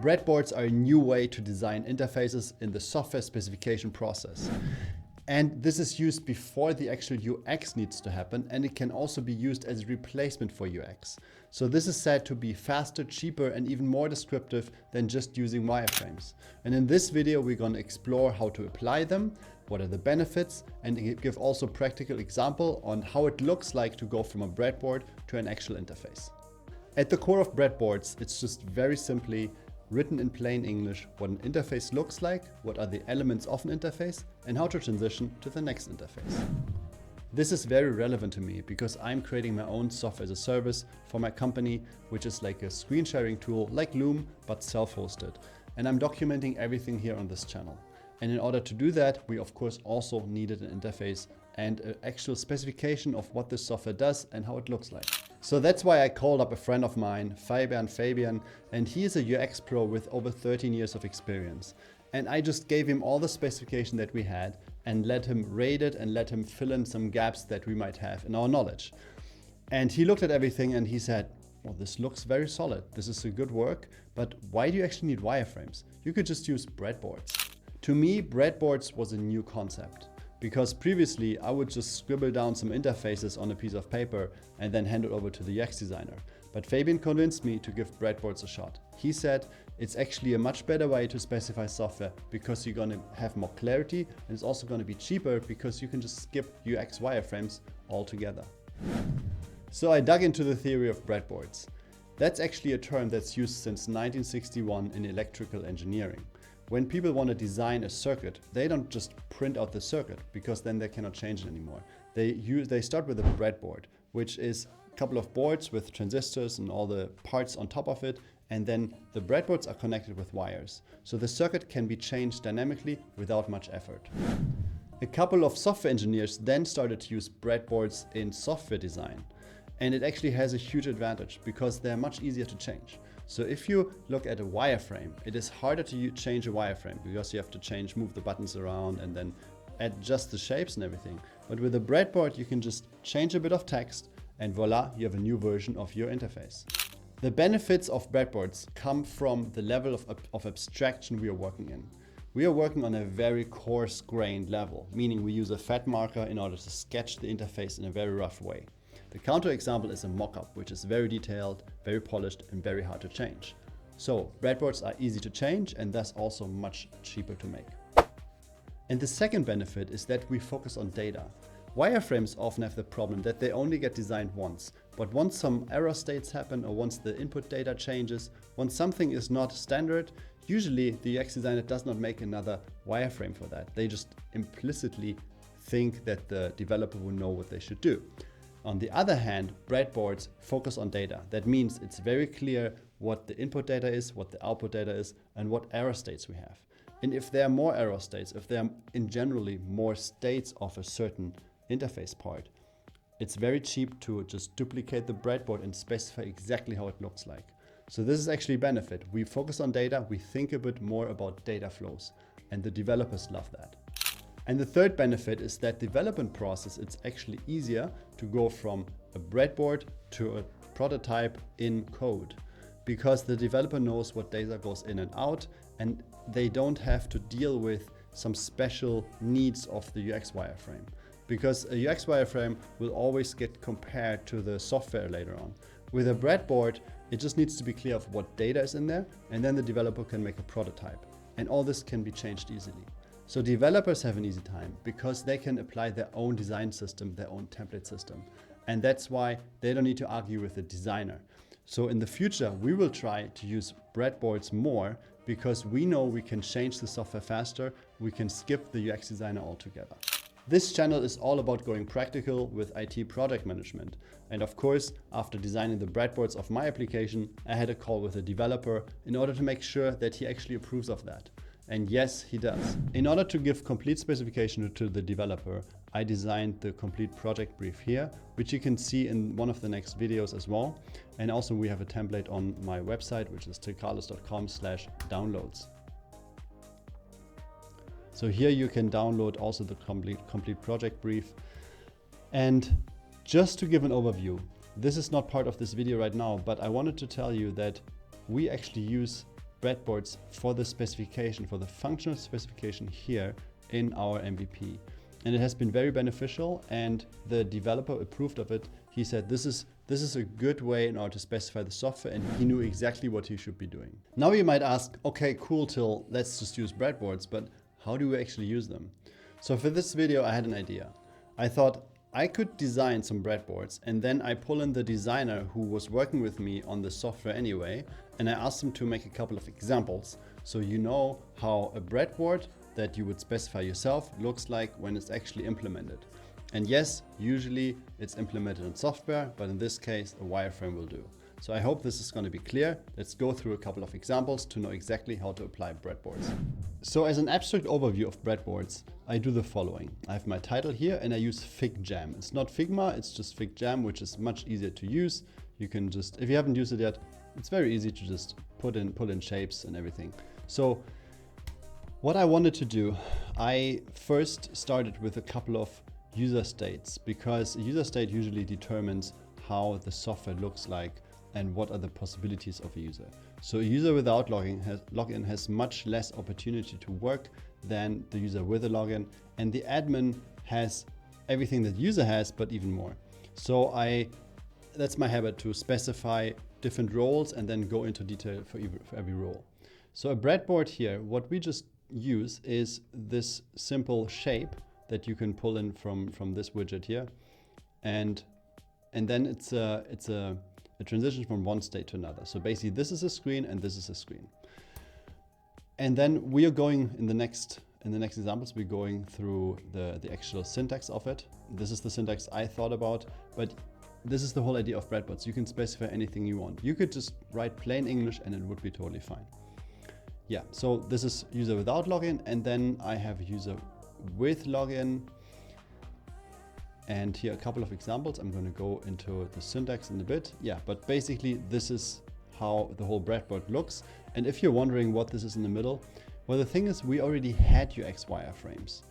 Breadboards are a new way to design interfaces in the software specification process. And this is used before the actual UX needs to happen, and it can also be used as a replacement for UX. So this is said to be faster, cheaper, and even more descriptive than just using wireframes. And in this video, we're going to explore how to apply them, what are the benefits, and give also a practical example on how it looks like to go from a breadboard to an actual interface. At the core of breadboards, it's just very simply written in plain English what an interface looks like, what are the elements of an interface, and how to transition to the next interface. This is very relevant to me because I'm creating my own software as a service for my company, which is like a screen sharing tool like Loom, but self-hosted. And I'm documenting everything here on this channel. And in order to do that, we of course also needed an interface and an actual specification of what this software does and how it looks like. So that's why I called up a friend of mine, Fabian, and he is a UX pro with over 13 years of experience. And I just gave him all the specification that we had and let him rate it and let him fill in some gaps that we might have in our knowledge. And he looked at everything and he said, well, this looks very solid. This is a good work, but why do you actually need wireframes? You could just use breadboards. To me, breadboards was a new concept. Because previously I would just scribble down some interfaces on a piece of paper and then hand it over to the UX designer. But Fabian convinced me to give breadboards a shot. He said it's actually a much better way to specify software because you're going to have more clarity, and it's also going to be cheaper because you can just skip UX wireframes altogether. So I dug into the theory of breadboards. That's actually a term that's used since 1961 in electrical engineering. When people want to design a circuit, they don't just print out the circuit because then they cannot change it anymore. They start with a breadboard, which is a couple of boards with transistors and all the parts on top of it, and then the breadboards are connected with wires. So the circuit can be changed dynamically without much effort. A couple of software engineers then started to use breadboards in software design. And it actually has a huge advantage because they're much easier to change. So if you look at a wireframe, it is harder to change a wireframe because you have to move the buttons around and then adjust the shapes and everything. But with a breadboard, you can just change a bit of text and voila, you have a new version of your interface. The benefits of breadboards come from the level of abstraction we are working in. We are working on a very coarse-grained level, meaning we use a fat marker in order to sketch the interface in a very rough way. The counterexample is a mockup, which is very detailed, very polished, and very hard to change. So breadboards are easy to change and thus also much cheaper to make. And the second benefit is that we focus on data. Wireframes often have the problem that they only get designed once, but once some error states happen or once the input data changes, once something is not standard, usually the UX designer does not make another wireframe for that. They just implicitly think that the developer will know what they should do. On the other hand, breadboards focus on data. That means it's very clear what the input data is, what the output data is, and what error states we have. And if there are more error states, if there are in generally more states of a certain interface part, it's very cheap to just duplicate the breadboard and specify exactly how it looks like. So this is actually a benefit. We focus on data, we think a bit more about data flows, and the developers love that. And the third benefit is that development process, it's actually easier to go from a breadboard to a prototype in code because the developer knows what data goes in and out and they don't have to deal with some special needs of the UX wireframe because a UX wireframe will always get compared to the software later on. With a breadboard, it just needs to be clear of what data is in there and then the developer can make a prototype and all this can be changed easily. So developers have an easy time because they can apply their own design system, their own template system. And that's why they don't need to argue with the designer. So in the future, we will try to use breadboards more because we know we can change the software faster. We can skip the UX designer altogether. This channel is all about going practical with IT project management. And of course, after designing the breadboards of my application, I had a call with a developer in order to make sure that he actually approves of that. And yes, he does. In order to give complete specification to the developer, I designed the complete project brief here, which you can see in one of the next videos as well. And also we have a template on my website, which is tecarlos.com/downloads. So here you can download also the complete project brief. And just to give an overview, this is not part of this video right now, but I wanted to tell you that we actually use breadboards for the specification, for the functional specification here in our MVP. And it has been very beneficial, and the developer approved of it. He said this is a good way in order to specify the software, and he knew exactly what he should be doing. Now you might ask, okay, cool, Till, let's just use breadboards, but how do we actually use them? So for this video, I had an idea. I thought I could design some breadboards, and then I pull in the designer who was working with me on the software anyway, and I asked him to make a couple of examples so you know how a breadboard that you would specify yourself looks like when it's actually implemented. And yes, usually it's implemented in software, but in this case, a wireframe will do. So I hope this is going to be clear. Let's go through a couple of examples to know exactly how to apply breadboards. So as an abstract overview of breadboards, I do the following. I have my title here and I use FigJam. It's not Figma, it's just FigJam, which is much easier to use. You can just, if you haven't used it yet, it's very easy to just pull in shapes and everything. So what I wanted to do, I first started with a couple of user states, because a user state usually determines how the software looks like and what are the possibilities of a user. So a user without login has much less opportunity to work than the user with a login, and the admin has everything that the user has, but even more. So that's my habit, to specify different roles and then go into detail for every role. So a breadboard here, what we just use is this simple shape that you can pull in from this widget here, and then it's a transition from one state to another. So basically this is a screen and this is a screen. And then we are going in the next examples, we're going through the actual syntax of it. This is the syntax I thought about, but this is the whole idea of breadboards. You can specify anything you want. You could just write plain English and it would be totally fine. Yeah, so this is user without login, and then I have user with login. And here a couple of examples. I'm going to go into the syntax in a bit. Yeah, but basically this is how the whole breadboard looks. And if you're wondering what this is in the middle, well, the thing is we already had UX wireframes.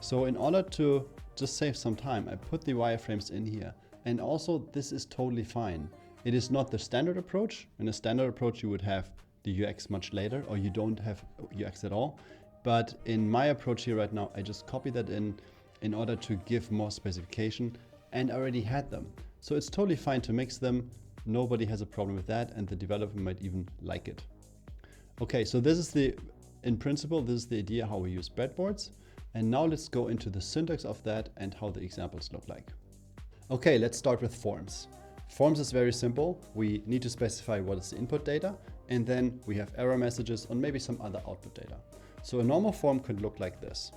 So in order to just save some time, I put the wireframes in here. And also this is totally fine. It is not the standard approach. In a standard approach, you would have the UX much later, or you don't have UX at all. But in my approach here right now, I just copy that in order to give more specification, and I already had them. So it's totally fine to mix them. Nobody has a problem with that, and the developer might even like it. Okay, so this is in principle, this is the idea how we use breadboards. And now let's go into the syntax of that and how the examples look like. Okay, let's start with forms. Forms is very simple. We need to specify what is the input data, and then we have error messages on maybe some other output data. So a normal form could look like this.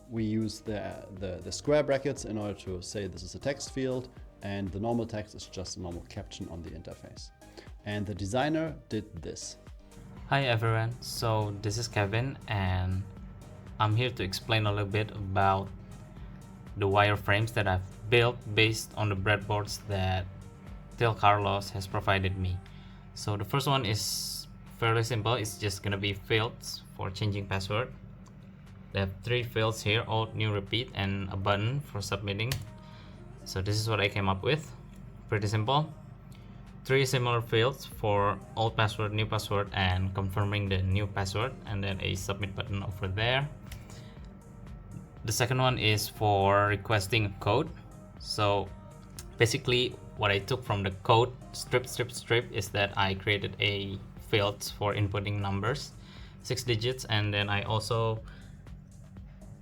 We use the square brackets in order to say this is a text field, and the normal text is just a normal caption on the interface. And the designer did this. Hi everyone, so this is Kevin, and I'm here to explain a little bit about the wireframes that I've built based on the breadboards that Till Carlos has provided me. So the first one is fairly simple. It's just gonna be fields for changing password. They have 3 fields here: old, new, repeat, and a button for submitting. So this is what I came up with. Pretty simple. 3 similar fields for old password, new password, and confirming the new password, and then a submit button over there. The second one is for requesting a code. So basically what I took from the code strip is that I created a field for inputting numbers, 6 digits, and then I also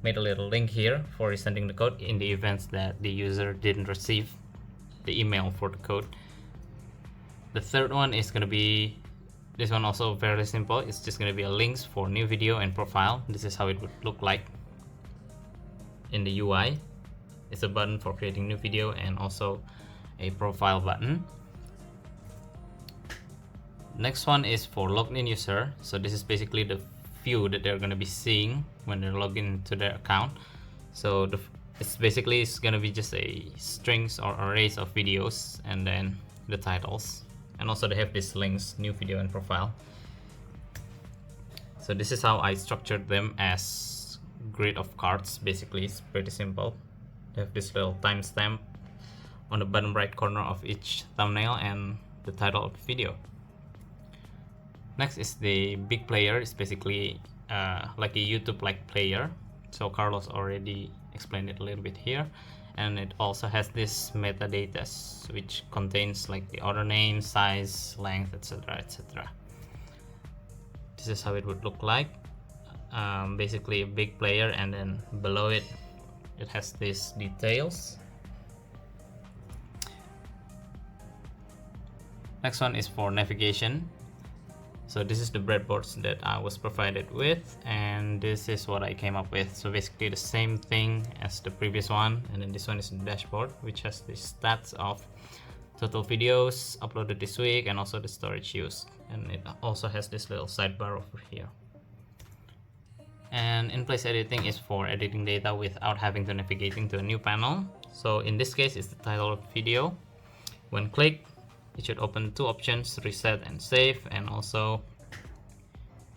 made a little link here for resending the code in the events that the user didn't receive the email for the code. The third one is going to be, this one also very simple. It's just going to be a links for new video and profile. This is how it would look like in the UI. It's a button for creating new video and also a profile button. Next one is for logged in user. So this is basically the view that they're going to be seeing when they're logged into their account. So it's going to be just a strings or arrays of videos, and then the titles, and also they have these links, new video and profile. So this is how I structured them as grid of cards. Basically it's pretty simple. They have this little timestamp on the bottom right corner of each thumbnail and the title of the video. Next is the big player. It's basically like a YouTube-like player. So Carlos already explained it a little bit here. And it also has this metadata, which contains like the order name, size, length, etc., etc. This is how it would look like. Basically a big player, and then below it, it has these details. Next one is for navigation. So this is the breadboards that I was provided with, and this is what I came up with. So basically the same thing as the previous one, and then this one is the dashboard, which has the stats of total videos uploaded this week and also the storage used, and it also has this little sidebar over here. And in-place editing is for editing data without having to navigating to a new panel. So in this case, it's the title of video. When clicked, it should open two options, reset and save, and also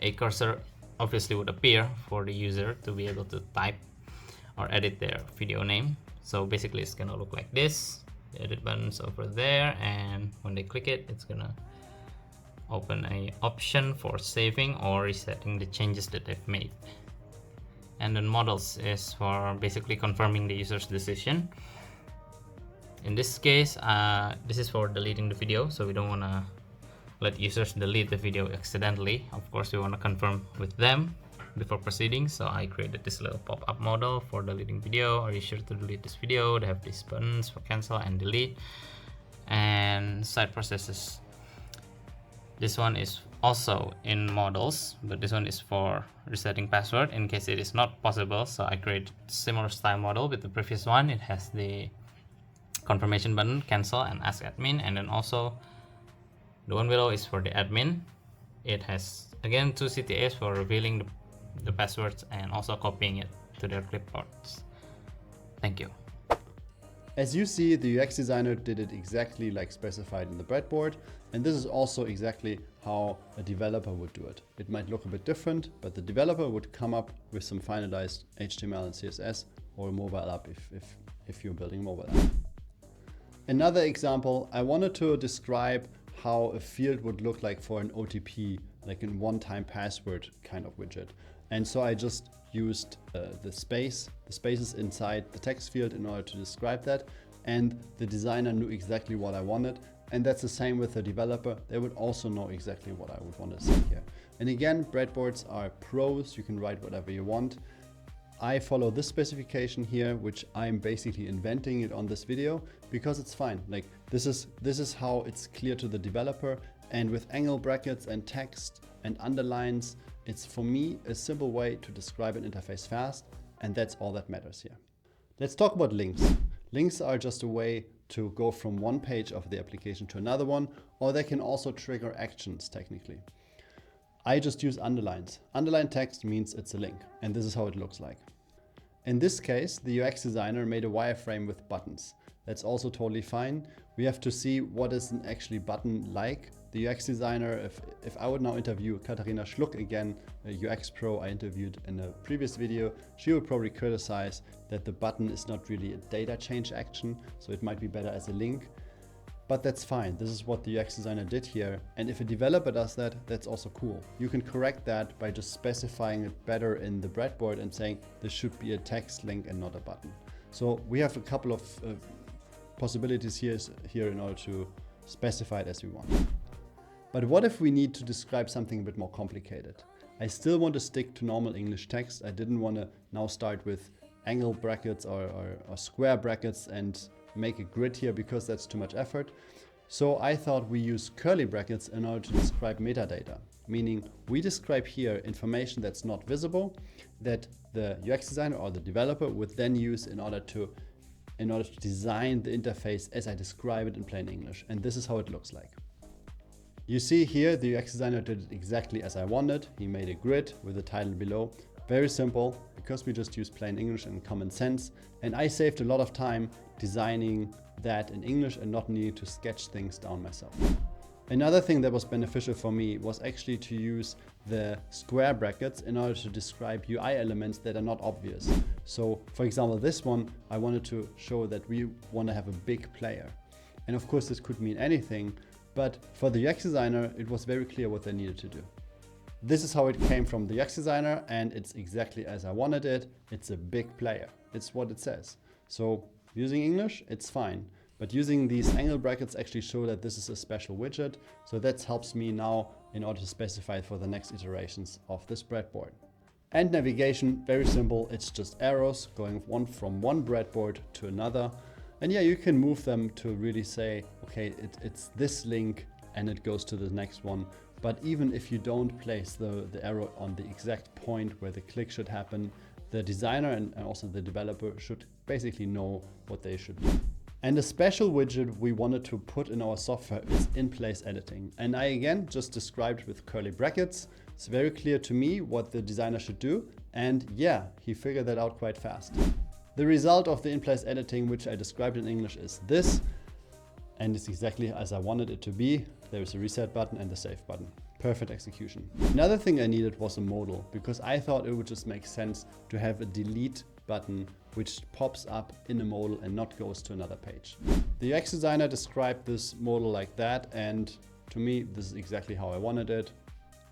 a cursor obviously would appear for the user to be able to type or edit their video name. So basically it's gonna look like this. The edit button's over there, and when they click it, it's gonna open an option for saving or resetting the changes that they've made. And then models is for basically confirming the user's decision. In this case, this is for deleting the video, so we don't want to let users delete the video accidentally. Of course, we want to confirm with them before proceeding, so I created this little pop-up model for deleting video. Are you sure to delete this video? They have these buttons for cancel and delete. And side processes. This one is also in models, but this one is for resetting password in case it is not possible. So I created similar style model with the previous one. It has the confirmation button, cancel, and ask admin, and then also the one below is for the admin. It has again two CTAs for revealing the passwords and also copying it to their clipboards. Thank you. As you see, the UX designer did it exactly like specified in the breadboard, and this is also exactly how a developer would do it. It might look a bit different, but the developer would come up with some finalized HTML and CSS or a mobile app if you're building a mobile app. Another example, I wanted to describe how a field would look like for an OTP, like a one-time password kind of widget. And so I just used the spaces inside the text field in order to describe that. And the designer knew exactly what I wanted. And that's the same with the developer. They would also know exactly what I would want to see here. And again, breadboards are pros. You can write whatever you want. I follow this specification here, which I'm basically inventing it on this video because it's fine. Like this is how it's clear to the developer, and with angle brackets and text and underlines, it's for me a simple way to describe an interface fast, and that's all that matters here. Let's talk about links. Links are just a way to go from one page of the application to another one, or they can also trigger actions technically. I just use underlines. Underlined text means it's a link, and this is how it looks like. In this case, the UX designer made a wireframe with buttons. That's also totally fine. We have to see what is an actually button like. The UX designer, if I would now interview Katharina Schluck again, a UX pro I interviewed in a previous video, she would probably criticize that the button is not really a data change action, so it might be better as a link. But that's fine. This is what the UX designer did here. And if a developer does that, that's also cool. You can correct that by just specifying it better in the breadboard and saying this should be a text link and not a button. So we have a couple of possibilities here in order to specify it as we want. But what if we need to describe something a bit more complicated? I still want to stick to normal English text. I didn't want to now start with angle brackets or square brackets and make a grid here because that's too much effort. So I thought we use curly brackets in order to describe metadata, meaning we describe here information that's not visible that the UX designer or the developer would then use in order to design the interface as I describe it in plain English. And this is how it looks like. You see here the UX designer did it exactly as I wanted. He made a grid with the title below. Very simple, because we just use plain English and common sense. And I saved a lot of time designing that in English and not needing to sketch things down myself. Another thing that was beneficial for me was actually to use the square brackets in order to describe UI elements that are not obvious. So for example, this one, I wanted to show that we want to have a big player. And of course, this could mean anything, But for the UX designer, it was very clear what they needed to do. This is how it came from the UX designer, and it's exactly as I wanted it. It's a big player. It's what it says. So using English, it's fine. But using these angle brackets actually show that this is a special widget. So that helps me now in order to specify it for the next iterations of this breadboard. And navigation, very simple. It's just arrows going from one breadboard to another. And yeah, you can move them to really say, okay, it's this link and it goes to the next one. But even if you don't place the arrow on the exact point where the click should happen, the designer and also the developer should basically know what they should do. And a special widget we wanted to put in our software is in-place editing. And I again just described with curly brackets. It's very clear to me what the designer should do. And yeah, he figured that out quite fast. The result of the in-place editing, which I described in English, is this. And it's exactly as I wanted it to be. There's a reset button and the save button. Perfect execution. Another thing I needed was a modal, because I thought it would just make sense to have a delete button which pops up in a modal and not goes to another page. The UX designer described this modal like that, and to me this is exactly how I wanted it.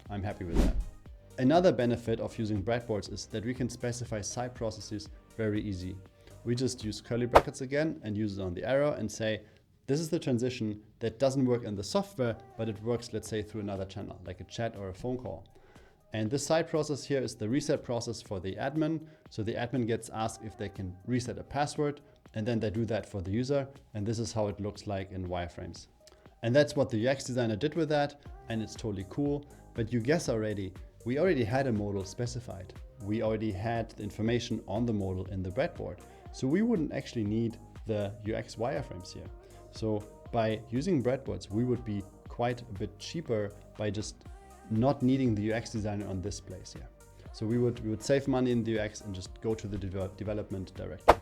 I'm happy with that. Another benefit of using breadboards is that we can specify side processes very easy. We just use curly brackets again and use it on the arrow and say, this is the transition that doesn't work in the software, but it works, let's say, through another channel, like a chat or a phone call. And this side process here is the reset process for the admin. So the admin gets asked if they can reset a password, and then they do that for the user. And this is how it looks like in wireframes. And that's what the UX designer did with that. And it's totally cool. But you guess already, we already had a modal specified. We already had the information on the modal in the breadboard. So we wouldn't actually need the UX wireframes here. So by using breadboards, we would be quite a bit cheaper by just not needing the UX designer on this place here. So we would save money in the UX and just go to the development directly.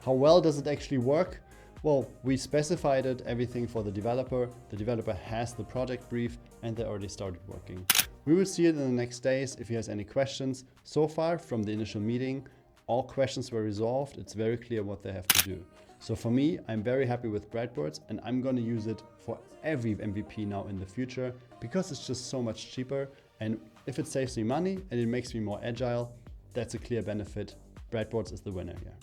How well does it actually work? Well, we specified it, everything for the developer. The developer has the project brief and they already started working. We will see it in the next days if he has any questions. So far from the initial meeting, all questions were resolved. It's very clear what they have to do. So for me, I'm very happy with breadboards and I'm going to use it for every MVP now in the future because it's just so much cheaper. And if it saves me money and it makes me more agile, that's a clear benefit. Breadboards is the winner here.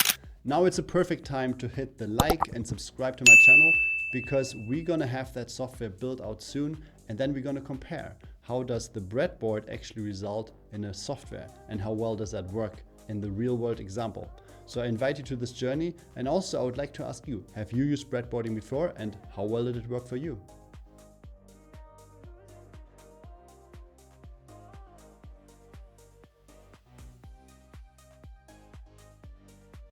Now it's a perfect time to hit the like and subscribe to my channel because we're going to have that software built out soon. And then we're going to compare how does the breadboard actually result in a software and how well does that work in the real world example. So I invite you to this journey, and also I would like to ask you, have you used breadboarding before and how well did it work for you?